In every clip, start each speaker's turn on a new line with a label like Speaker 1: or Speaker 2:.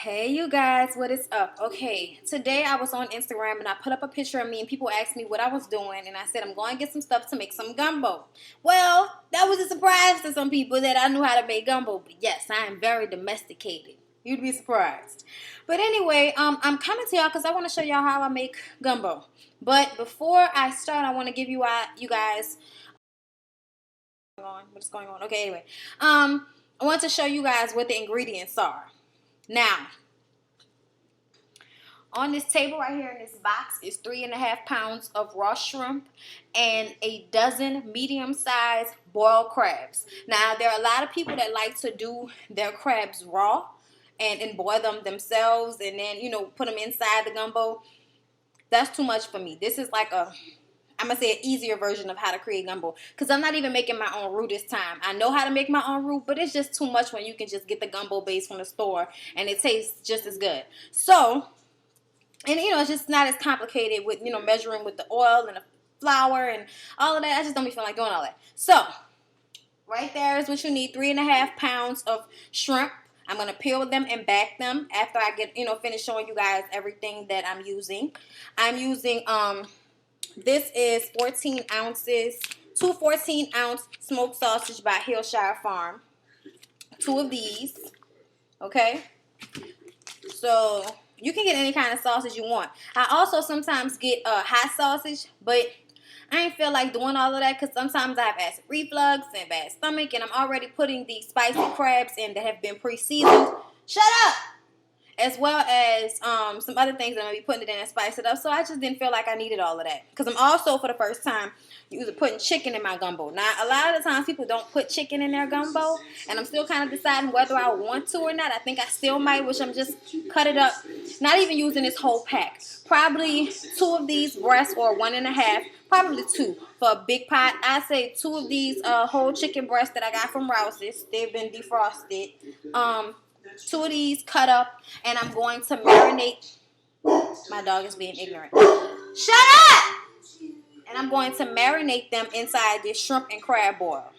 Speaker 1: Hey you guys, what is up? Okay, today I was on Instagram and I put up a picture of me and people asked me what I was doing and I said I'm going to get some stuff to make some gumbo. Well, that was a surprise to some people that I knew how to make gumbo, but yes, I am very domesticated. You'd be surprised. But anyway, I'm coming to y'all because I want to show y'all how I make gumbo. But before I start, I want to give you guys what's going on. Okay, anyway, I want to show you guys what the ingredients are. Now, on this table right here in this box is 3.5 pounds of raw shrimp and a dozen medium-sized boiled crabs. Now, there are a lot of people that like to do their crabs raw and boil them themselves and then, put them inside the gumbo. That's too much for me. This is like I'm going to say an easier version of how to create gumbo because I'm not even making my own roux this time. I know how to make my own roux, but it's just too much when you can just get the gumbo base from the store and it tastes just as good. So, and it's just not as complicated with, measuring with the oil and the flour and all of that. I just don't be feeling like doing all that. So, right there is what you need. 3.5 pounds of shrimp. I'm going to peel them and back them after I get, finish showing you guys everything that I'm using. I'm using, this is 14 ounces, 2 14-ounce smoked sausage by Hillshire Farm. 2 of these, okay? So, you can get any kind of sausage you want. I also sometimes get hot sausage, but I ain't feel like doing all of that because sometimes I have acid reflux and bad stomach, and I'm already putting these spicy crabs in that have been pre-seasoned. Shut up! As well as some other things that I'm going to be putting it in and spice it up. So I just didn't feel like I needed all of that. Because I'm also, for the first time, putting chicken in my gumbo. Now, a lot of the times people don't put chicken in their gumbo. And I'm still kind of deciding whether I want to or not. I think I still might, which I'm just cut it up. Not even using this whole pack. Probably 2 of these breasts or 1.5. Probably 2 for a big pot. I say 2 of these whole chicken breasts that I got from Rouse's. They've been defrosted. 2 of these cut up, and I'm going to marinate. My dog is being ignorant. Shut up! And I'm going to marinate them inside this shrimp and crab boil.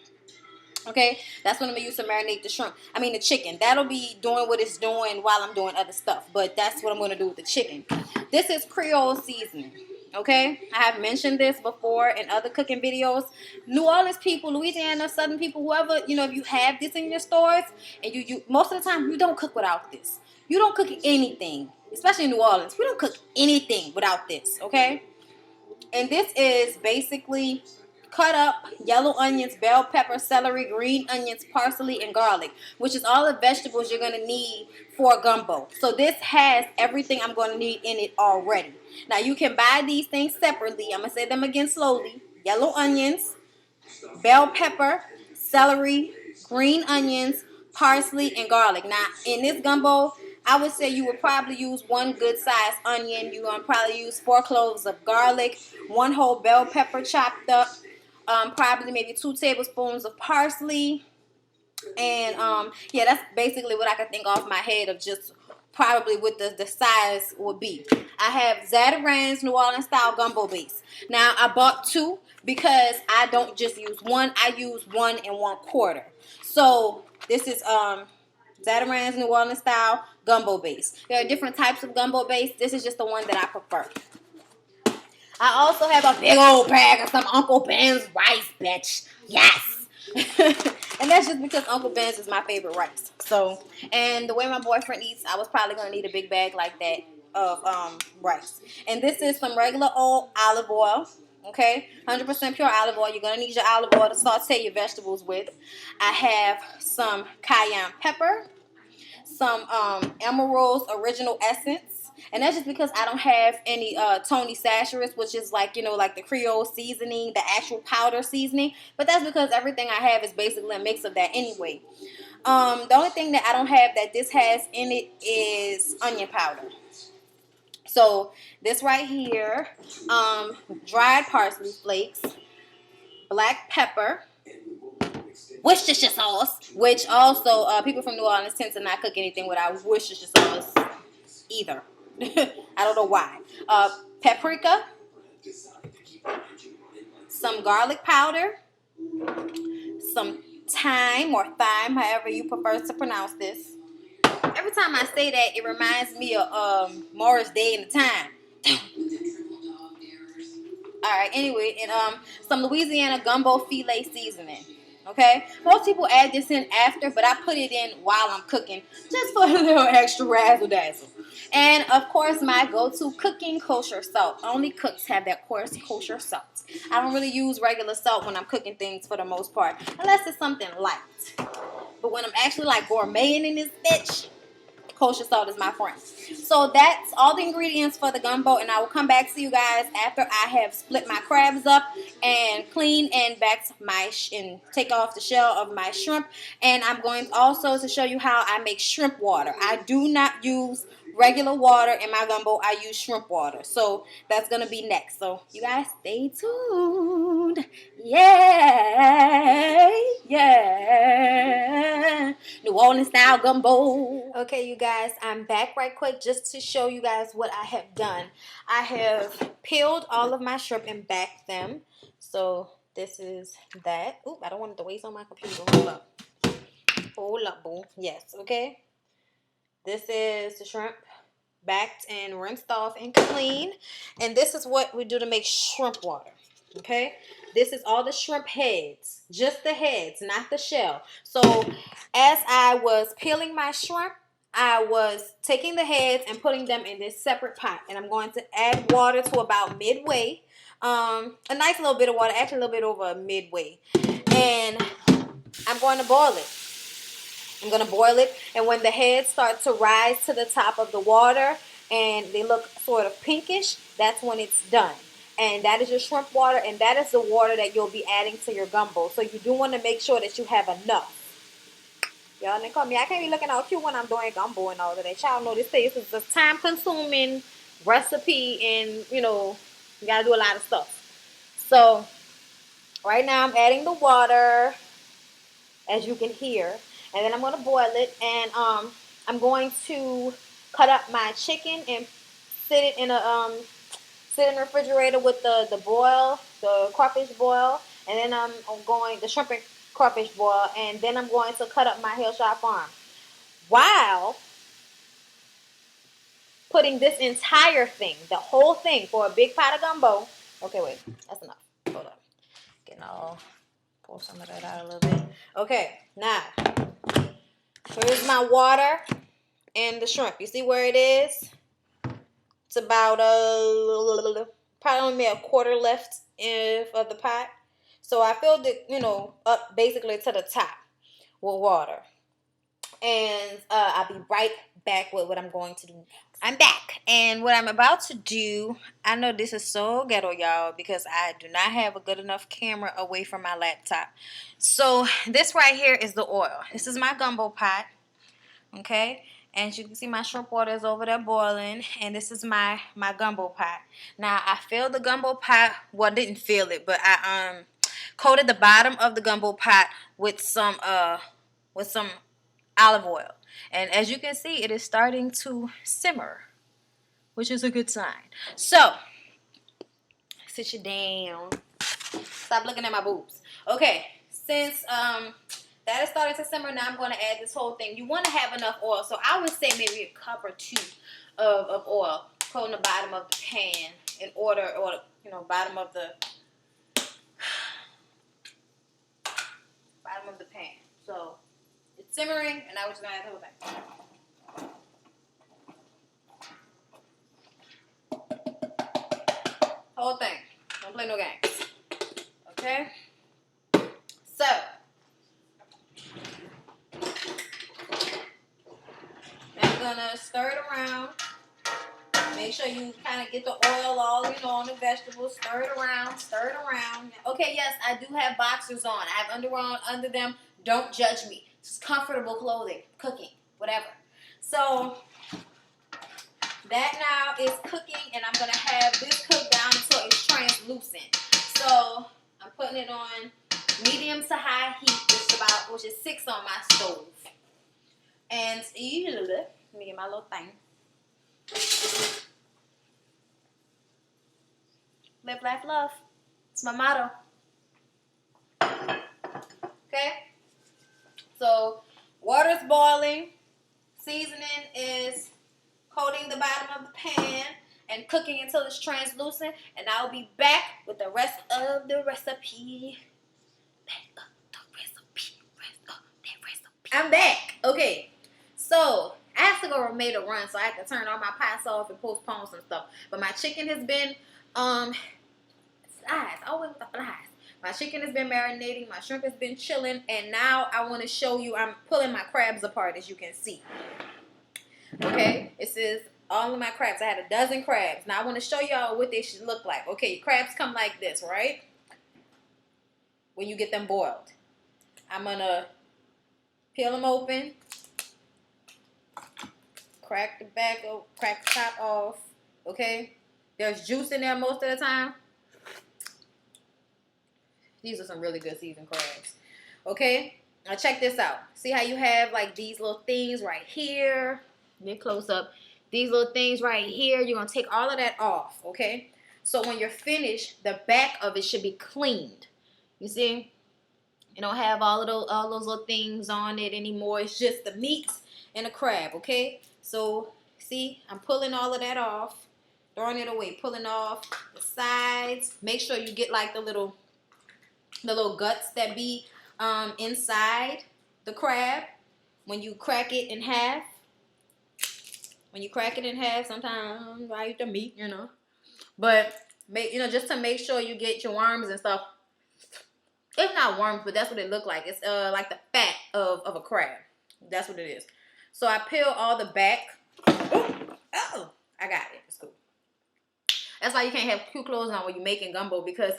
Speaker 1: Okay, that's what I'm going to use to marinate the chicken. That'll be doing what it's doing while I'm doing other stuff, but that's what I'm going to do with the chicken. This is Creole seasoning. Okay, I have mentioned this before in other cooking videos. New Orleans people, Louisiana, Southern people, whoever, if you have this in your stores, and you most of the time, you don't cook without this. You don't cook anything, especially in New Orleans. We don't cook anything without this, okay? And this is basically cut up yellow onions, bell pepper, celery, green onions, parsley, and garlic, which is all the vegetables you're going to need for a gumbo. So this has everything I'm going to need in it already. Now, you can buy these things separately. I'm going to say them again slowly. Yellow onions, bell pepper, celery, green onions, parsley, and garlic. Now, in this gumbo, I would say you would probably use 1 good-sized onion. You're going to probably use 4 cloves of garlic, 1 whole bell pepper chopped up, probably maybe 2 tablespoons of parsley. And, yeah, that's basically what I can think off my head of just probably what the size would be. I have Zatarain's New Orleans style gumbo base. Now, I bought 2 because I don't just use 1. I use 1 1/4. So, this is Zatarain's New Orleans style gumbo base. There are different types of gumbo base. This is just the one that I prefer. I also have a big old bag of some Uncle Ben's rice, bitch. Yes. And that's just because Uncle Ben's is my favorite rice. So, and the way my boyfriend eats, I was probably going to need a big bag like that of rice. And this is some regular old olive oil. Okay, 100% pure olive oil. You're going to need your olive oil to saute your vegetables with. I have some cayenne pepper, some Emerald's Original Essence. And that's just because I don't have any Tony Chachere's, which is like the Creole seasoning, the actual powder seasoning. But that's because everything I have is basically a mix of that anyway. The only thing that I don't have that this has in it is onion powder. So this right here, dried parsley flakes, black pepper, Worcestershire sauce, which also people from New Orleans tend to not cook anything without Worcestershire sauce either. I don't know why. Paprika, some garlic powder, some thyme or thyme, however you prefer to pronounce this. Every time time I say that, it reminds me of Morris Day and the Time. Alright, anyway, and some Louisiana Gumbo Filet seasoning. Okay? Most people add this in after, but I put it in while I'm cooking, just for a little extra razzle dazzle. And of course, my go-to cooking kosher salt. Only cooks have that coarse kosher salt. I don't really use regular salt when I'm cooking things for the most part, unless it's something light. But when I'm actually like gourmeting in this bitch, kosher salt is my friend. So that's all the ingredients for the gumbo, and I will come back to you guys after I have split my crabs up and clean and back my and take off the shell of my shrimp. And I'm going also to show you how I make shrimp water. I do not use regular water in my gumbo. I use shrimp water. So that's going to be next. So you guys stay tuned. Yay! Yeah! New Orleans style gumbo. Okay, you guys, I'm back right quick just to show you guys what I have done. I have peeled all of my shrimp and backed them. So this is that. Oop, I don't want it to waste on my computer. Hold up. Hold up, boo. Yes, okay. This is the shrimp backed and rinsed off and clean. And this is what we do to make shrimp water. Okay, this is all the shrimp heads, just the heads, not the shell. So as I was peeling my shrimp, I was taking the heads and putting them in this separate pot, and I'm going to add water to about midway, a nice little bit of water, actually a little bit over midway, and I'm going to boil it. I'm going to boil it, and when the heads start to rise to the top of the water and they look sort of pinkish, that's when it's done. And that is your shrimp water, and that is the water that you'll be adding to your gumbo. So you do want to make sure that you have enough. Y'all didn't call me. I can't be looking all cute when I'm doing gumbo and all of that. Y'all know this is a time-consuming recipe, and, you know, you got to do a lot of stuff. So right now I'm adding the water, as you can hear. And then I'm going to boil it, and I'm going to cut up my chicken and sit it in the refrigerator with the boil, the crawfish boil, and then I'm going the shrimp and crawfish boil, and then I'm going to cut up my Hillshire Farm while putting this entire thing, the whole thing, for a big pot of gumbo. Okay, wait, that's enough. Hold up, getting all pull some of that out a little bit. Okay, now. Here's my water and the shrimp. You see where it is? It's about probably only a quarter left of the pot. So I filled it, you know, up basically to the top with water. And I'll be right back with what I'm going to do next. I'm back, and what I'm about to do, I know this is so ghetto, y'all, because I do not have a good enough camera away from my laptop. So this right here is the oil. This is my gumbo pot, okay? And as you can see, my shrimp water is over there boiling, and this is my gumbo pot. Now, I filled the gumbo pot, well, I didn't fill it, but I coated the bottom of the gumbo pot with some olive oil. And as you can see, it is starting to simmer, which is a good sign. So, sit you down. Stop looking at my boobs. Okay, since that is starting to simmer, now I'm going to add this whole thing. You want to have enough oil, so I would say maybe a cup or two of oil. Put on the bottom of the pan in order, or you know, bottom of the pan. So it's simmering, and I was going to add the whole thing. Whole thing. Don't play no games. Okay? So, I'm going to stir it around. Make sure you kind of get the oil all, you know, on the vegetables. Stir it around. Stir it around. Okay, yes, I do have boxers on. I have underwear under them. Don't judge me. It's comfortable clothing, cooking, whatever. So, that now is cooking, and I'm going to have this cooked down until it's translucent. So, I'm putting it on medium to high heat, which is 6 on my stove. And let me get my little thing. Live, laugh, love. It's my motto. Okay? So, water's boiling. Seasoning is coating the bottom of the pan and cooking until it's translucent. And I'll be back with the rest of the recipe. I'm back. Okay. So, I have to go make a run, so I have to turn all my pots off and postpone some stuff. But my chicken has been, flies. Always with the flies. My chicken has been marinating. My shrimp has been chilling. And now I want to show you, I'm pulling my crabs apart, as you can see. Okay? This is all of my crabs. I had a dozen crabs. Now I want to show y'all what they should look like. Okay, crabs come like this, right? When you get them boiled. I'm going to peel them open. Crack the back, crack the top off. Okay? There's juice in there most of the time. These are some really good seasoned crabs. Okay? Now check this out. See how you have like these little things right here? Get close up. These little things right here. You're going to take all of that off. Okay? So when you're finished, the back of it should be cleaned. You see? You don't have all those little things on it anymore. It's just the meat and the crab. Okay? So, see? I'm pulling all of that off. Throwing it away. Pulling off the sides. Make sure you get like the little guts that be inside the crab when you crack it in half. When you crack it in half, sometimes I eat the meat, you know. But just to make sure you get your worms and stuff. It's not worms, but that's what it look like. It's like the fat of a crab. That's what it is. So I peel all the back. Oh, I got it. It's cool. That's why you can't have cute clothes on when you're making gumbo, because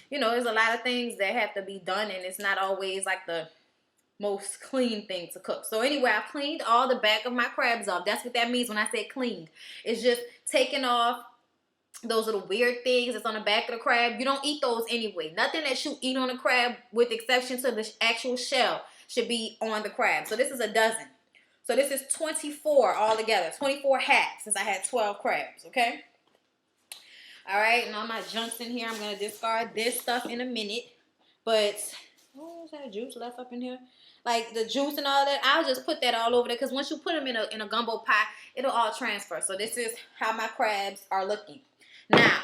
Speaker 1: there's a lot of things that have to be done, and it's not always like the most clean thing to cook. So anyway, I cleaned all the back of my crabs off. That's what that means when I say cleaned. It's just taking off those little weird things that's on the back of the crab. You don't eat those anyway. Nothing that you eat on a crab, with exception to the actual shell, should be on the crab. So this is a dozen. So this is 24 altogether. 24 halves, since I had 12 crabs, okay? All right, and all my junks in here. I'm going to discard this stuff in a minute. But, is that juice left up in here? Like the juice and all that, I'll just put that all over there. Because once you put them in a gumbo pot, it'll all transfer. So this is how my crabs are looking. Now,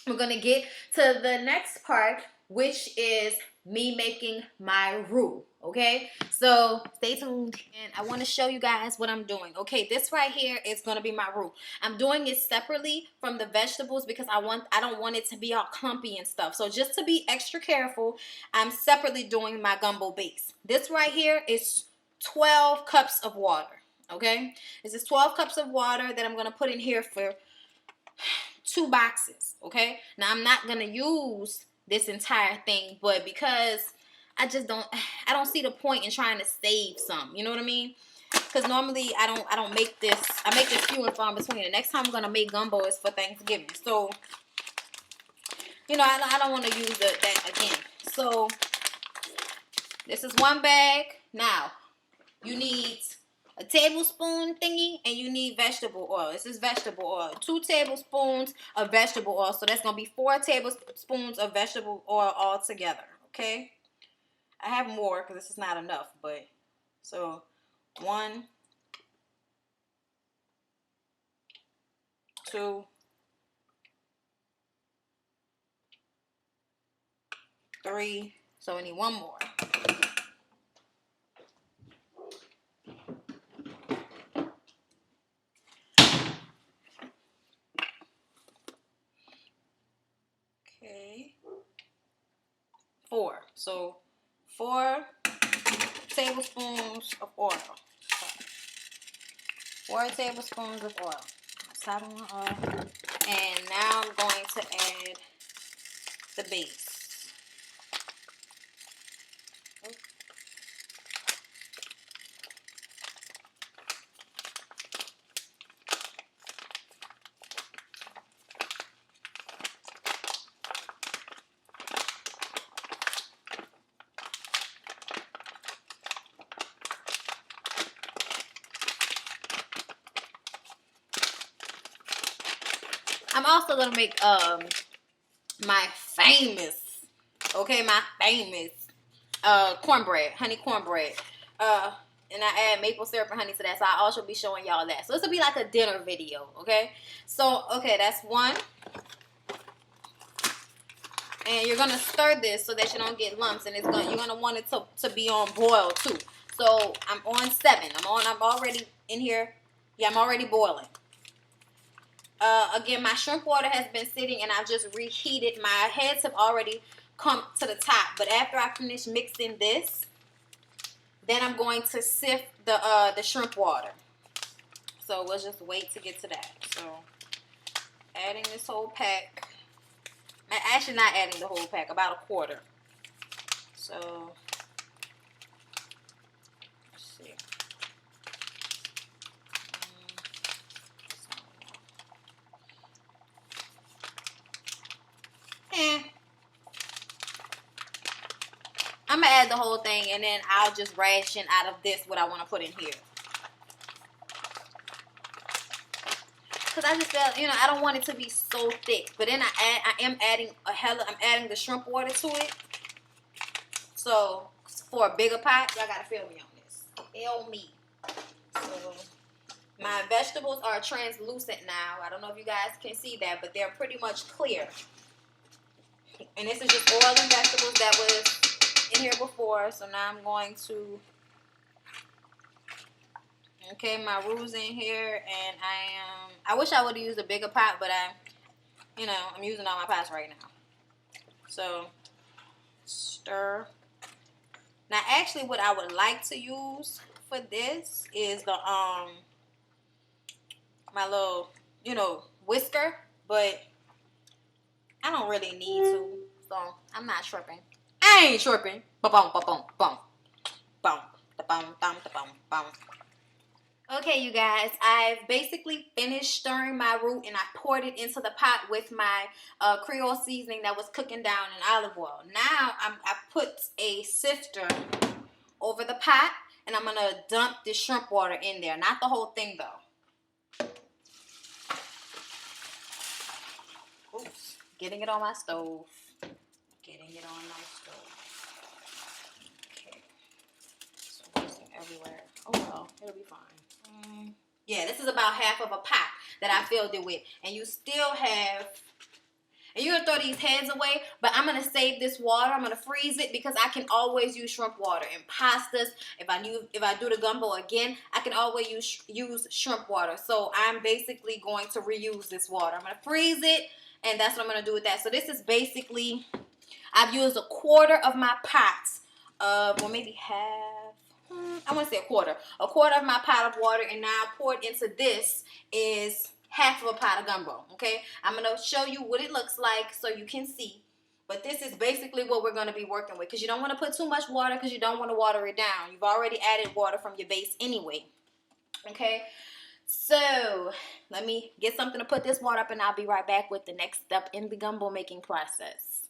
Speaker 1: we're going to get to the next part, which is me making my roux. Okay, so stay tuned, and I want to show you guys what I'm doing. Okay, this right here is going to be my roux. I'm doing it separately from the vegetables because I don't want it to be all clumpy and stuff. So just to be extra careful, I'm separately doing my gumbo base. This right here is 12 cups of water. Okay, this is 12 cups of water that I'm going to put in here for 2 boxes. Okay, now I'm not going to use this entire thing, but because I don't see the point in trying to save some. You know what I mean? Because normally I don't make this. I make this few and far in between. The next time I'm gonna make gumbo is for Thanksgiving. So, I don't want to use that again. So, this is 1 bag. Now, you need a tablespoon thingy, and you need vegetable oil. This is vegetable oil. 2 tablespoons of vegetable oil. So that's gonna be 4 tablespoons of vegetable oil all together. Okay. I have more because this is not enough, but so 1, 2, 3. So we need 1 more. Okay. 4. So 4 tablespoons of oil. 4 tablespoons of oil. Top of my oil. And now I'm going to add the base. I'm also gonna make my famous cornbread, honey cornbread. and I add maple syrup and honey to that. So I also be showing y'all that. So this will be like a dinner video, okay? So, okay, that's one. And you're gonna stir this so that you don't get lumps, and you're gonna want it to be on boil too. So I'm on 7. I'm already in here. Yeah, I'm already boiling. Again, my shrimp water has been sitting, and I've just reheated. My heads have already come to the top. But after I finish mixing this, then I'm going to sift the shrimp water. So we'll just wait to get to that. So adding this whole pack. Actually, not adding the whole pack, about a quarter. So let's see. I'm gonna add the whole thing, and then I'll just ration out of this what I want to put in here. Cause I just felt, you know, I don't want it to be so thick. But then I am adding I'm adding the shrimp water to it. So for a bigger pot, y'all gotta feel me on this. Feel me. So my vegetables are translucent now. I don't know if you guys can see that, but they're pretty much clear. And this is just oil and vegetables that was in here before. So now I'm going to, okay, my roux in here, and I wish I would have used a bigger pot, but I'm using all my pots right now. So stir. Now, actually, what I would like to use for this is the my little, whisker, but I don't really need to, so I'm not tripping. I ain't tripping. Ba-bum, ba-bum, bum, bum, da-bum, dum, da-bum, bum. Okay, you guys, I've basically finished stirring my roux, and I poured it into the pot with my Creole seasoning that was cooking down in olive oil. Now, I put a sifter over the pot, and I'm going to dump the shrimp water in there. Not the whole thing, though. Oops. Getting it on my stove. Getting it on my stove. Okay. It's wasting everywhere. Oh, well. It'll be fine. Yeah, this is about half of a pot that I filled it with. And you still have... And you're going to throw these heads away, but I'm going to save this water. I'm going to freeze it because I can always use shrimp water in pastas. If I do the gumbo again, I can always use shrimp water. So I'm basically going to reuse this water. I'm going to freeze it, and that's what I'm going to do with that. So this is basically, I've used a quarter of my pot, or maybe half. I want to say a quarter of my pot of water, and now poured into this is half of a pot of gumbo. Okay, I'm gonna show you what it looks like so you can see, but this is basically what we're going to be working with, because you don't want to put too much water because you don't want to water it down. You've already added water from your base anyway. Okay, so let me get something to put this water up, and I'll be right back with the next step in the gumbo making process.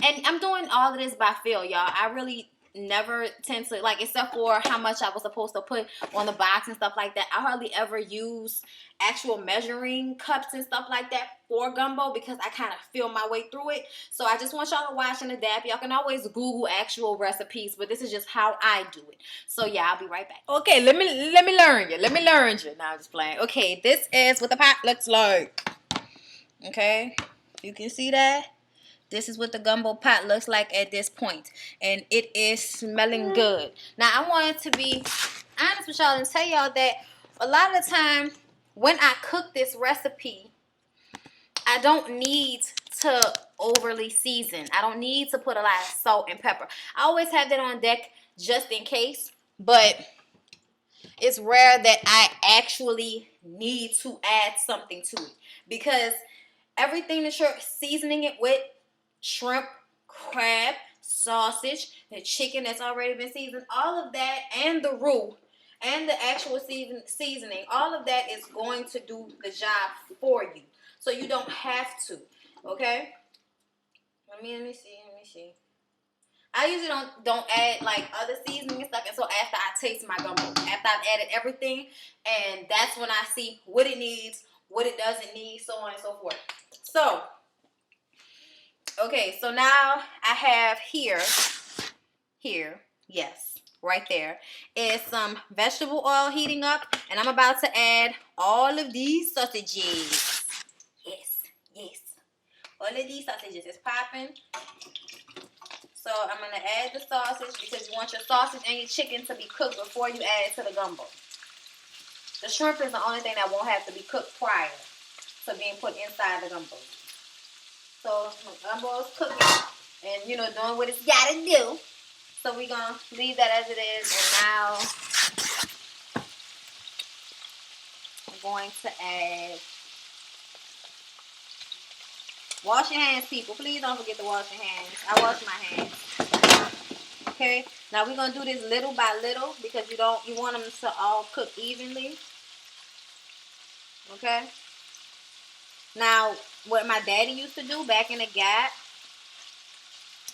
Speaker 1: And I'm doing all of this by feel, y'all. I really never tend to, like, except for how much I was supposed to put on the box and stuff like that, I hardly ever use actual measuring cups and stuff like that for gumbo because I kind of feel my way through it. So I just want y'all to watch and adapt. Y'all can always Google actual recipes, but this is just how I do it. So yeah, I'll be right back. Okay, let me learn you. Now I'm just playing. Okay, this is what the pot looks like. Okay, you can see that. This is what the gumbo pot looks like at this point. And it is smelling good. Now, I wanted to be honest with y'all and tell y'all that a lot of the time when I cook this recipe, I don't need to overly season. I don't need to put a lot of salt and pepper. I always have that on deck just in case. But it's rare that I actually need to add something to it. Because everything that you're seasoning it with, shrimp, crab, sausage, the chicken that's already been seasoned, all of that, and the roux, and the actual seasoning, all of that is going to do the job for you. So you don't have to, okay? Let me see. I usually don't add, like, other seasoning and stuff until after I taste my gumbo. After I've added everything, and that's when I see what it needs, what it doesn't need, so on and so forth. So, okay, so now I have here, yes, right there is some vegetable oil heating up, and I'm about to add all of these sausages. Yes. All of these sausages is popping. So I'm going to add the sausage because you want your sausage and your chicken to be cooked before you add it to the gumbo. The shrimp is the only thing that won't have to be cooked prior to being put inside the gumbo. So my gumbo is cooking and, you know, doing what it's got to do. So we're going to leave that as it is. And now I'm going to add... Wash your hands, people. Please don't forget to wash your hands. I wash my hands. Okay. Now we're gonna do this little by little because you want them to all cook evenly. Okay. Now, what my daddy used to do back in the Gap,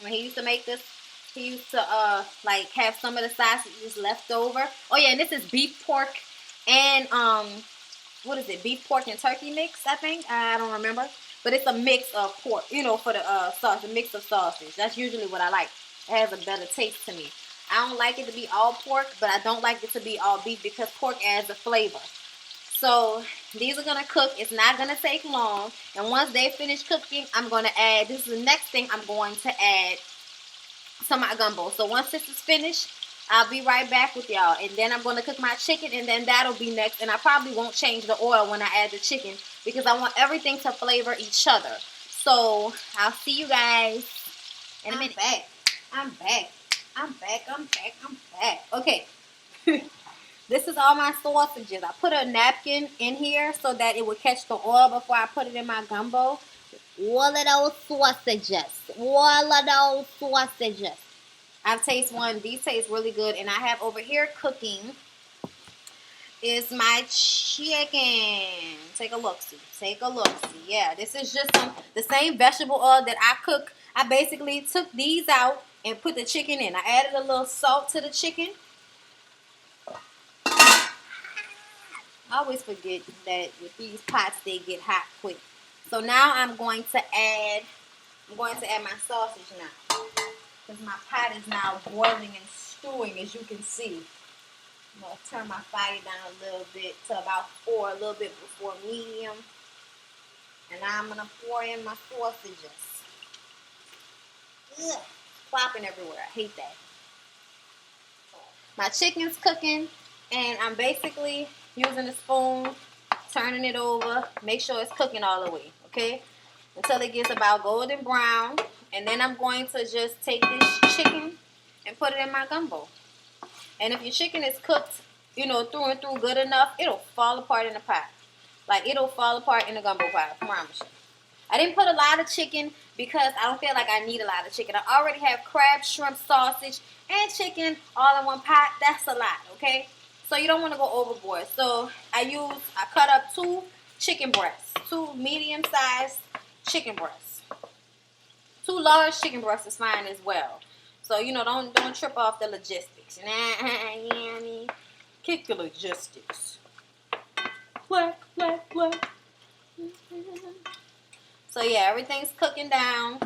Speaker 1: when he used to make this, he used to like have some of the sausages left over. Oh yeah, and this is beef, pork, and what is it? Beef, pork, and turkey mix. I think I don't remember. But it's a mix of pork, you know, for the sauce, a mix of sausage. That's usually what I like. It has a better taste to me. I don't like it to be all pork, but I don't like it to be all beef because pork adds a flavor. So these are going to cook. It's not going to take long. And once they finish cooking, I'm going to add, this is the next thing I'm going to add to my gumbo. So once this is finished, I'll be right back with y'all. And then I'm going to cook my chicken, and then that'll be next. And I probably won't change the oil when I add the chicken because I want everything to flavor each other. So I'll see you guys in a minute. I'm back. Okay. This is all my sausages. I put a napkin in here so that it would catch the oil before I put it in my gumbo. All of those sausages. I've tasted one. These taste really good. And I have over here cooking is my chicken. Take a look-see. Yeah, this is just the same vegetable oil that I cook. I basically took these out and put the chicken in. I added a little salt to the chicken. I always forget that with these pots, they get hot quick. So now I'm going to add my sausage now. Because my pot is now boiling and stewing, as you can see. I'm going to turn my fire down a little bit to about 4, a little bit before medium. And now I'm going to pour in my sausages. Ugh, flopping everywhere. I hate that. My chicken's cooking, and I'm basically using a spoon, turning it over, make sure it's cooking all the way, okay? Until it gets about golden brown. And then I'm going to just take this chicken and put it in my gumbo. And if your chicken is cooked, you know, through and through good enough, it'll fall apart in the pot. Like, it'll fall apart in the gumbo pot, I promise you. I didn't put a lot of chicken because I don't feel like I need a lot of chicken. I already have crab, shrimp, sausage, and chicken all in one pot. That's a lot, okay? So you don't want to go overboard. So I cut up 2 chicken breasts, 2 medium-sized chicken breasts. 2 large chicken breasts is fine as well. So, you know, don't trip off the logistics. You know what I mean? Kick the logistics. What? So, yeah, everything's cooking down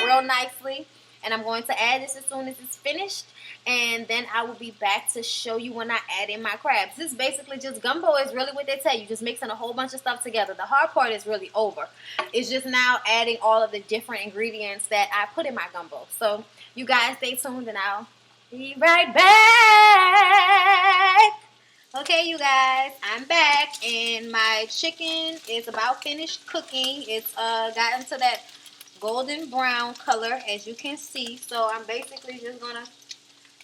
Speaker 1: real nicely. And I'm going to add this as soon as it's finished. And then I will be back to show you when I add in my crabs. This is basically just gumbo is really what they tell you. Just mixing a whole bunch of stuff together. The hard part is really over. It's just now adding all of the different ingredients that I put in my gumbo. So you guys stay tuned and I'll be right back. Okay, you guys, I'm back. And my chicken is about finished cooking. It's gotten to that golden brown color, as you can see. So I'm basically just going to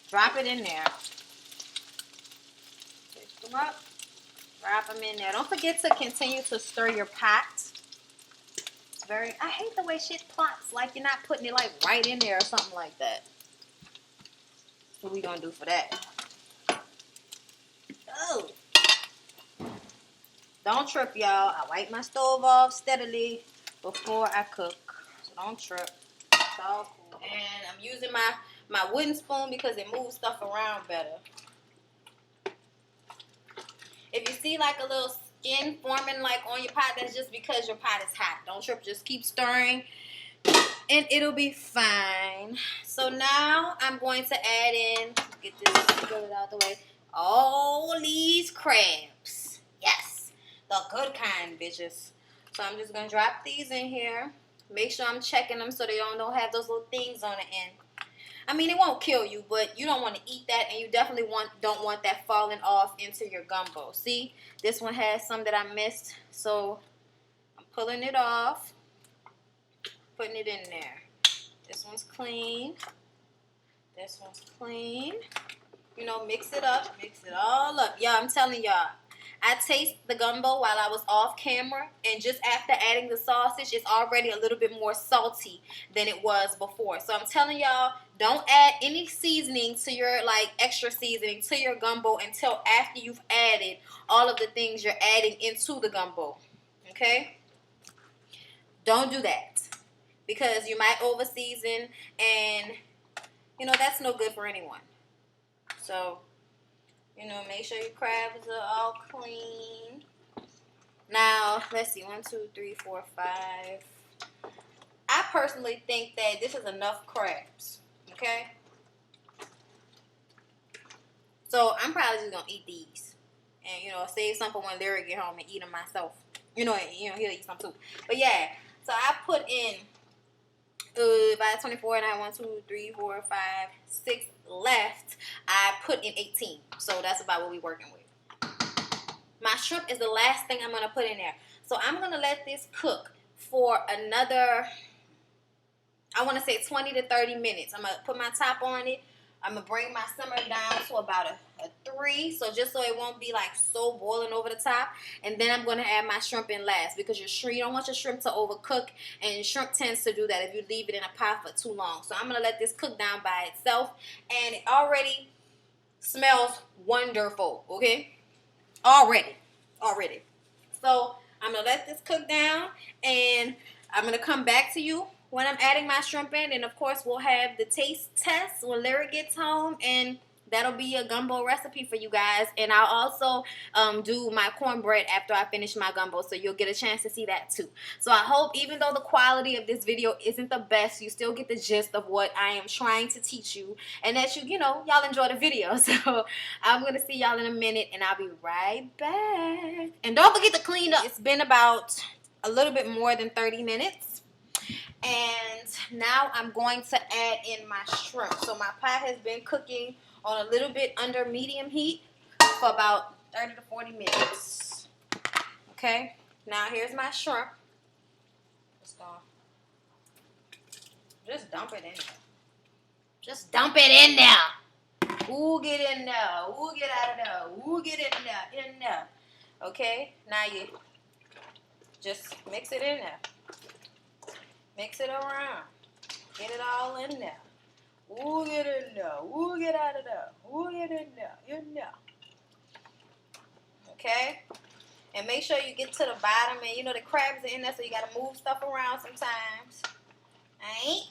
Speaker 1: drop it in there. Pick them up. Drop them in there. Don't forget to continue to stir your pot. It's I hate the way shit plops. Like you're not putting it like right in there or something like that. What we gonna do for that? Oh. Don't trip, y'all. I wipe my stove off steadily before I cook. So don't trip. It's all cool. And I'm using my wooden spoon because it moves stuff around better. If you see like a little skin forming like on your pot, that's just because your pot is hot. Don't trip. Just keep stirring and it'll be fine. So now I'm going to add in, get this spilled out the way. All these crabs. Yes. The good kind, bitches. So I'm just going to drop these in here. Make sure I'm checking them so they don't have those little things on the end. I mean, it won't kill you, but you don't want to eat that, and you definitely don't want that falling off into your gumbo. See, this one has some that I missed, so I'm pulling it off, putting it in there. This one's clean. This one's clean. You know, mix it up, mix it all up. Yeah, I'm telling y'all. I taste the gumbo while I was off camera, and just after adding the sausage, it's already a little bit more salty than it was before. So I'm telling y'all, don't add any seasoning to your, like, extra seasoning to your gumbo until after you've added all of the things you're adding into the gumbo. Okay? Don't do that, because you might over season, and, you know, that's no good for anyone. So, you know, make sure your crabs are all clean. Now, let's see. 1, 2, 3, 4, 5. I personally think that this is enough crabs. Okay? So, I'm probably just going to eat these. And, you know, save some for when Larry get home and eat them myself. You know, he'll eat some too. But, yeah. So, I put in about 24, and I have 1, 2, 3, 4, 5, 6 left. I put in 18. So that's about what we're working with. My shrimp is the last thing I'm going to put in there. So I'm going to let this cook for another, I want to say 20 to 30 minutes. I'm going to put my top on it. I'm going to bring my simmer down to about a 3. So just so it won't be like so boiling over the top. And then I'm going to add my shrimp in last, because you don't want your shrimp to overcook. And shrimp tends to do that if you leave it in a pot for too long. So I'm going to let this cook down by itself. And it already smells wonderful. Okay? Already. So I'm going to let this cook down. And I'm going to come back to you when I'm adding my shrimp in. And, of course, we'll have the taste test when Larry gets home. And that'll be a gumbo recipe for you guys. And I'll also do my cornbread after I finish my gumbo. So you'll get a chance to see that too. So I hope, even though the quality of this video isn't the best, you still get the gist of what I am trying to teach you. And that y'all enjoy the video. So I'm going to see y'all in a minute. And I'll be right back. And don't forget to clean up. It's been about a little bit more than 30 minutes. And now I'm going to add in my shrimp. So my pot has been cooking on a little bit under medium heat for about 30 to 40 minutes. Okay, now here's my shrimp. Just dump it in there. Just dump it in there. Ooh, get in there. Ooh, get out of there. Ooh, get in there. Okay, now you just mix it in there. Mix it around. Get it all in there. Ooh, get in there. Ooh, get out of there. Ooh, get in there. Okay? And make sure you get to the bottom. And, you know, the crabs are in there, so you got to move stuff around sometimes. Alright?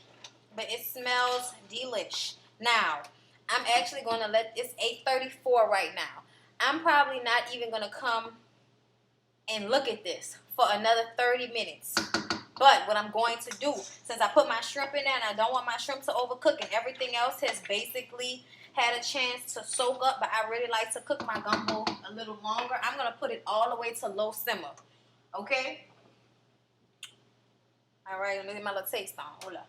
Speaker 1: But it smells delish. Now, I'm actually going to it's 8:34 right now. I'm probably not even going to come and look at this for another 30 minutes. But what I'm going to do, since I put my shrimp in there and I don't want my shrimp to overcook and everything else has basically had a chance to soak up, but I really like to cook my gumbo a little longer, I'm going to put it all the way to low simmer. Okay? All right, let me get my little taste on. Hold up.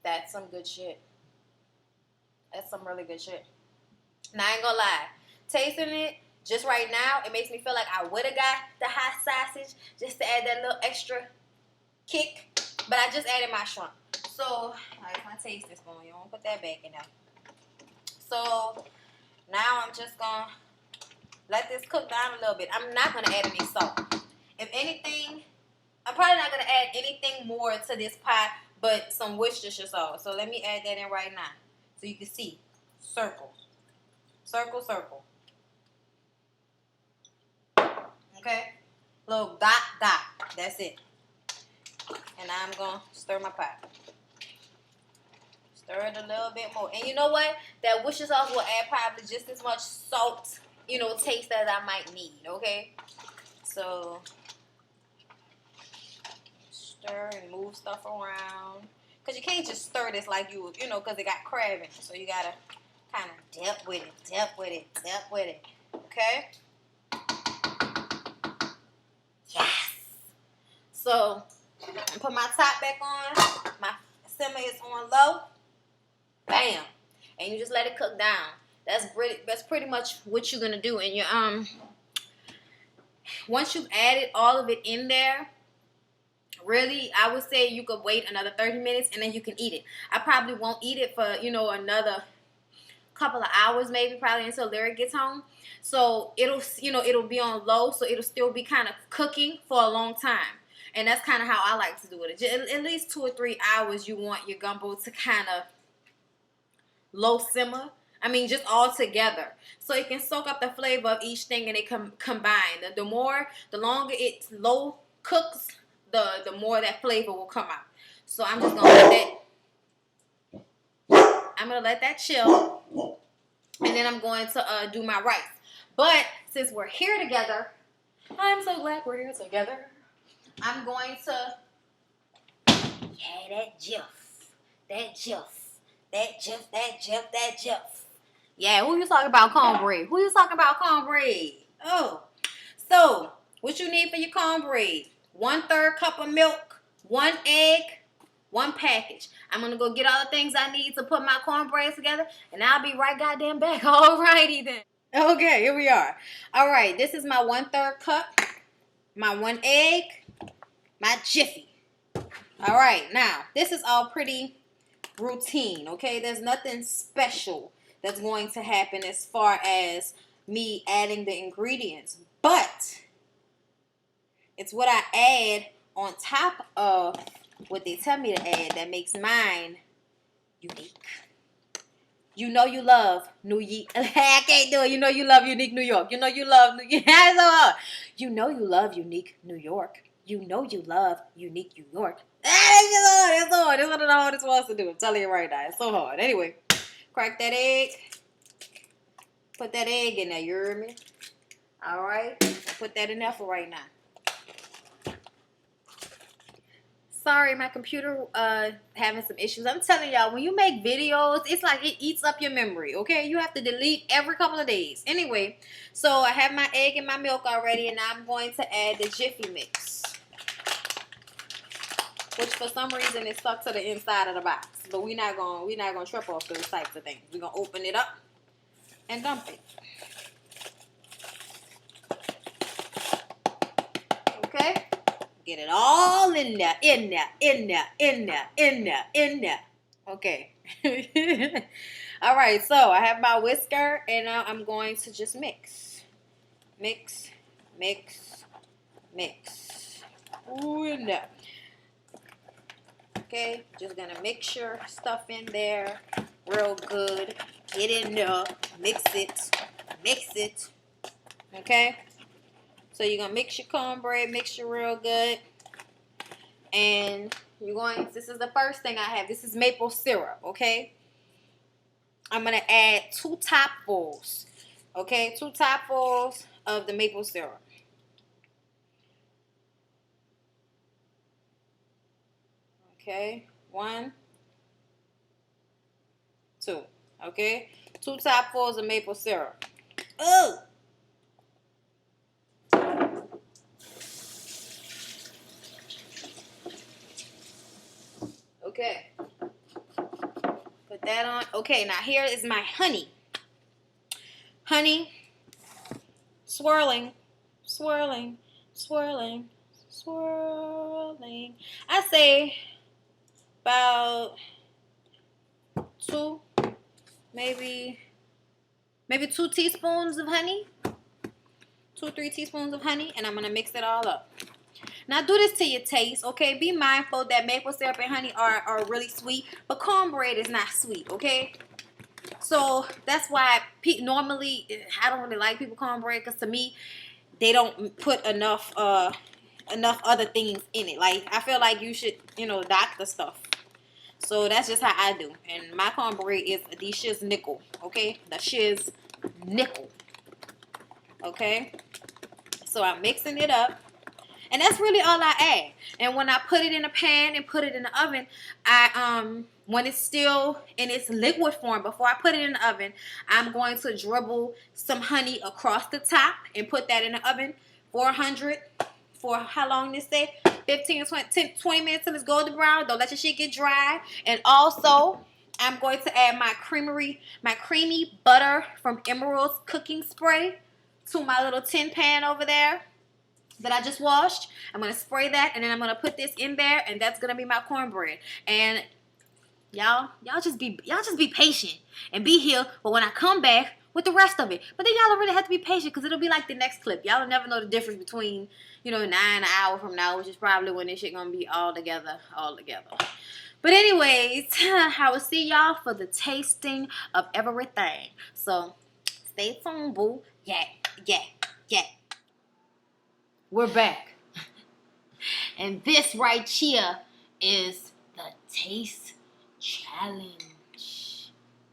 Speaker 1: That's some good shit. That's some really good shit. Now, I ain't gonna lie. Tasting it, just right now, it makes me feel like I would have got the hot sausage just to add that little extra kick. But I just added my shrimp. So, all right, my taste is going. You won't put that back in there. So, now I'm just gonna let this cook down a little bit. I'm not gonna add any salt. If anything, I'm probably not gonna add anything more to this pot but some Worcestershire sauce. So, let me add that in right now so you can see. Circle. Circle, circle. Okay? Little dot, dot. That's it. And I'm going to stir my pot. Stir it a little bit more. And you know what? That Worcestershire sauce will add probably just as much salt, taste as I might need. Okay? So, stir and move stuff around. Because you can't just stir this like you know, because it got crab in it. So you got to kind of dip with it, dip with it, dip with it. Okay? Yes! So, I put my top back on. My simmer is on low. Bam! And you just let it cook down. That's pretty much what you're going to do. And you once you've added all of it in there, really, I would say you could wait another 30 minutes and then you can eat it. I probably won't eat it for, you know, another couple of hours, maybe, probably until Larry gets home. So it'll, you know, it'll be on low, so it'll still be kind of cooking for a long time. And that's kind of how I like to do it. At least 2 or 3 hours you want your gumbo to kind of low simmer. I mean, just all together. So it can soak up the flavor of each thing and it combine. The longer it low cooks, the more that flavor will come out. So I'm just going to let that chill. And then I'm going to do my rice. But since we're here together, I'm so glad we're here together. I'm going to, that jiff. Yeah, who you talking about cornbread? Oh, so what you need for your cornbread? 1/3 cup of milk, 1 egg, 1 package. I'm going to go get all the things I need to put my cornbread together, and I'll be right goddamn back. Alrighty then. Okay, here we are. All right, this is my 1/3 cup, my 1 egg, my Jiffy. All right, now, this is all pretty routine, okay? There's nothing special that's going to happen as far as me adding the ingredients, but it's what I add on top of what they tell me to add that makes mine unique. You know you love I can't do it. You know you love unique New York. You know you love You know you love unique New York. You know you love unique New York. It's hard. It's one of the hardest ones to do. I'm telling you right now. It's so hard. Anyway, crack that egg. Put that egg in there. You heard me? All right. I'll put that in there for right now. Sorry, my computer having some issues. I'm telling y'all, when you make videos, it's like it eats up your memory, okay? You have to delete every couple of days. Anyway, so I have my egg and my milk already, and I'm going to add the Jiffy mix, which for some reason is stuck to the inside of the box. But we're not gonna trip off those types of things. We're gonna open it up and dump it. Okay? Get it all in there. Okay. All right, so I have my whisker, and now I'm going to just mix. Mix. Ooh, no. Okay, just gonna mix your stuff in there real good. Get in there. Mix it. Okay? So you're going to mix your cornbread, mixture real good. And this is the first thing I have. This is maple syrup, okay? I'm going to add 2 topfuls, okay? 2 topfuls of the maple syrup. Okay, 1, 2, okay? 2 topfuls of maple syrup. Oh! Okay. Put that on. Okay, now here is my honey. Honey. Swirling. I say about 2, maybe 2 teaspoons of honey. 2 or 3 teaspoons of honey, and I'm going to mix it all up. Now, do this to your taste, okay? Be mindful that maple syrup and honey are really sweet, but cornbread is not sweet, okay? So, that's why normally, I don't really like people cornbread, because to me, they don't put enough other things in it. Like, I feel like you should, dock the stuff. So, that's just how I do. And my cornbread is the shiz nickel, okay? The shiz nickel, okay? So, I'm mixing it up. And that's really all I add. And when I put it in a pan and put it in the oven, when it's still in its liquid form, before I put it in the oven, I'm going to dribble some honey across the top and put that in the oven 400 for how long this say? 15 20 minutes till it's golden brown. Don't let your shit get dry. And also, I'm going to add my creamy butter from Emerald's cooking spray to my little tin pan over there that I just washed. I'm going to spray that, and then I'm going to put this in there, and that's going to be my cornbread. And y'all just be patient and be here for when I come back with the rest of it. But then y'all don't really have to be patient because it'll be like the next clip. Y'all will never know the difference between, 9 an hour from now, which is probably when this shit going to be all together. But anyways, I will see y'all for the tasting of everything. So stay tuned, boo. Yeah. We're back. And this right here is the taste challenge.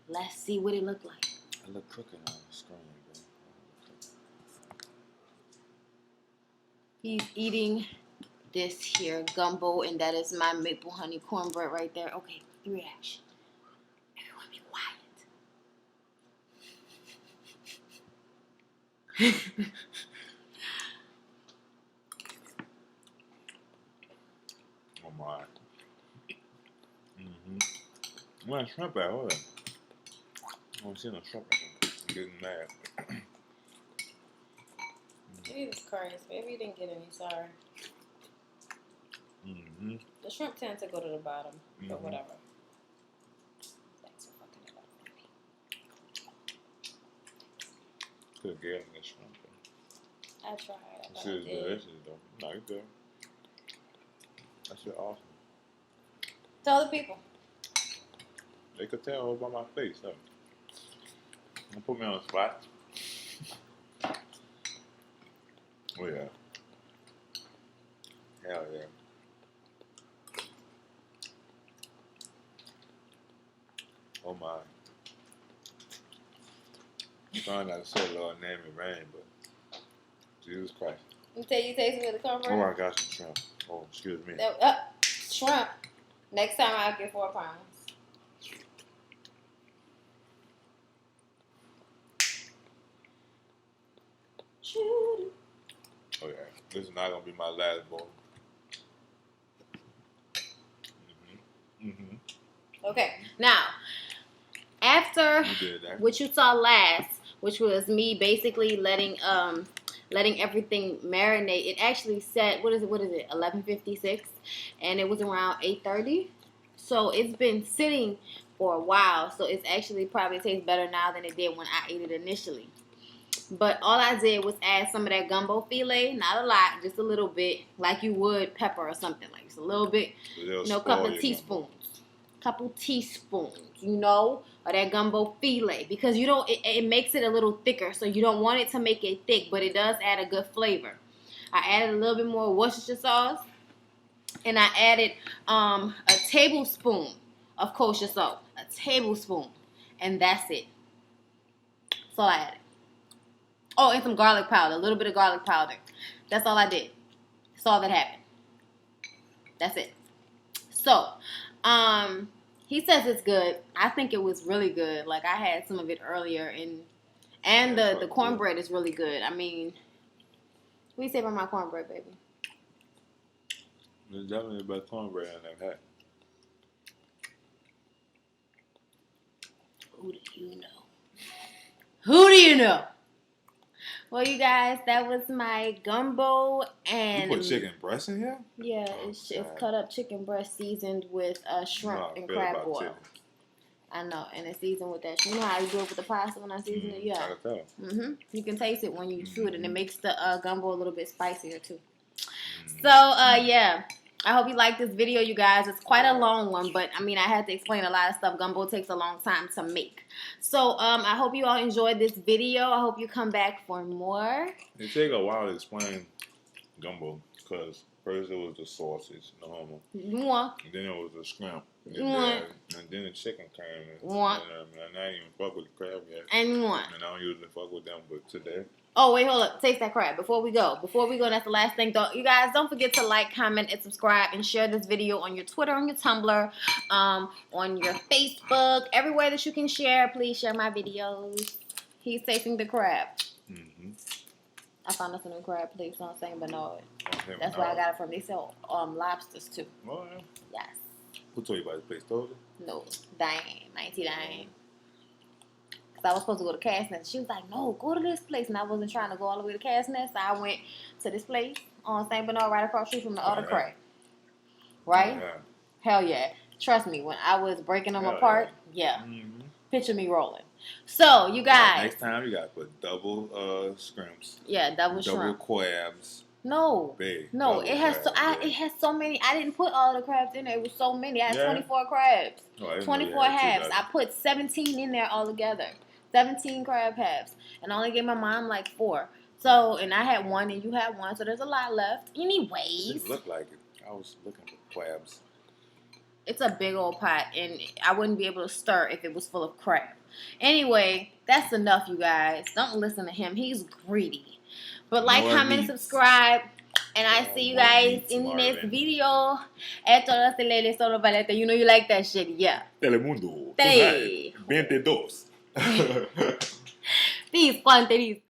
Speaker 1: Let's see what it look like.
Speaker 2: I look crooked on the screen, bro.
Speaker 1: He's eating this here gumbo, and that is my maple honey cornbread right there. Okay, reaction. Everyone be quiet.
Speaker 2: Oh my. Where's shrimp at? Hold on. I don't see no shrimp at. I'm getting mad.
Speaker 1: Jesus Christ, maybe you didn't get any, sorry. The shrimp tend to go to the bottom, but whatever. Thanks for fucking it up for me.
Speaker 2: Could have gave me the shrimp.
Speaker 1: I tried.
Speaker 2: This is good. This is dope. No, you good. That's shit awesome.
Speaker 1: Tell the people.
Speaker 2: They could tell by my face, though. Don't put me on the spot. Oh, yeah. Hell yeah. Oh, my. I'm trying not to say Lord name and rain, but Jesus Christ.
Speaker 1: You taste me with the cornbread?
Speaker 2: Oh, I got some shrimp. Oh, excuse me.
Speaker 1: Shrimp. Next time I'll get 4 pounds.
Speaker 2: Oh, yeah. This is not going to be my last bowl.
Speaker 1: Okay. Now, after what you saw last, which was me basically letting everything marinate, it actually set, what is it, 11:56, and it was around 8:30. So it's been sitting for a while, so it's actually probably tastes better now than it did when I ate it initially. But all I did was add some of that gumbo filet, not a lot, just a little bit, like you would pepper or something, like just a little bit, a couple of teaspoons. Couple teaspoons, of that gumbo filet, because it makes it a little thicker, so you don't want it to make it thick, but it does add a good flavor. I added a little bit more Worcestershire sauce, and I added a tablespoon of kosher salt, a tablespoon, and that's it. That's all I added. Oh, and some garlic powder, a little bit of garlic powder. That's all I did. That's all that happened. That's it. So, he says it's good. I think it was really good. Like, I had some of it earlier, and the cornbread is really good. I mean, what do you say about my cornbread, baby?
Speaker 2: It's definitely the best cornbread I've ever had.
Speaker 1: Who do you know? Who do you know? Well, you guys, that was my gumbo and...
Speaker 2: You put chicken breast in here?
Speaker 1: Yeah, it's cut up chicken breast seasoned with shrimp and crab boil. I know, and it's seasoned with that. You know how you do it with the pasta when I season it? Yeah.
Speaker 2: I can tell.
Speaker 1: You can taste it when you chew it, and it makes the gumbo a little bit spicier, too. So, yeah. I hope you like this video, you guys. It's quite a long one, but, I mean, I had to explain a lot of stuff. Gumbo takes a long time to make. So, I hope you all enjoyed this video. I hope you come back for more.
Speaker 2: It take a while to explain gumbo, because first it was the sausage, no homo. And then it was the shrimp. And then the chicken came. And I didn't even fuck with the crab yet.
Speaker 1: And
Speaker 2: I don't usually fuck with them, but today...
Speaker 1: Oh, wait, hold up. Taste that crab before we go. That's the last thing. You guys, don't forget to like, comment, and subscribe, and share this video on your Twitter, on your Tumblr, on your Facebook, everywhere that you can share. Please share my videos. He's tasting the crab. Mm-hmm. I found us a new crab place on St. Bernard. That's where I got it from. They sell lobsters, too. Oh, yeah? Yes.
Speaker 2: Who told you about this place? Told you?
Speaker 1: No. Diane. 1999. I was supposed to go to Cass Nest. She was like, no, go to this place. And I wasn't trying to go all the way to Cass Nest. So I went to this place on St. Bernard right across the street from the other crab. Right? Yeah. Hell yeah. Trust me, when I was breaking them apart, yeah. Mm-hmm. Picture me rolling. So, you guys.
Speaker 2: Next time, you got to put double scrimps.
Speaker 1: Yeah, double shrimp.
Speaker 2: Double crabs.
Speaker 1: No. No, it has so many. I didn't put all the crabs in there. It was so many. I had 24 crabs. Oh, 24 halves. I put 17 in there all together. 17 crab halves. And I only gave my mom like 4. So, and I had 1 and you had 1. So there's a lot left. Anyways.
Speaker 2: It looked like it. I was looking for crabs.
Speaker 1: It's a big old pot. And I wouldn't be able to stir if it was full of crab. Anyway, that's enough, you guys. Don't listen to him. He's greedy. But like, comment, subscribe. And I see you guys in the next video. Esto no se lee solo paleta. You know you like that shit. Yeah.
Speaker 2: Telemundo. 22.
Speaker 1: Peace, Juan.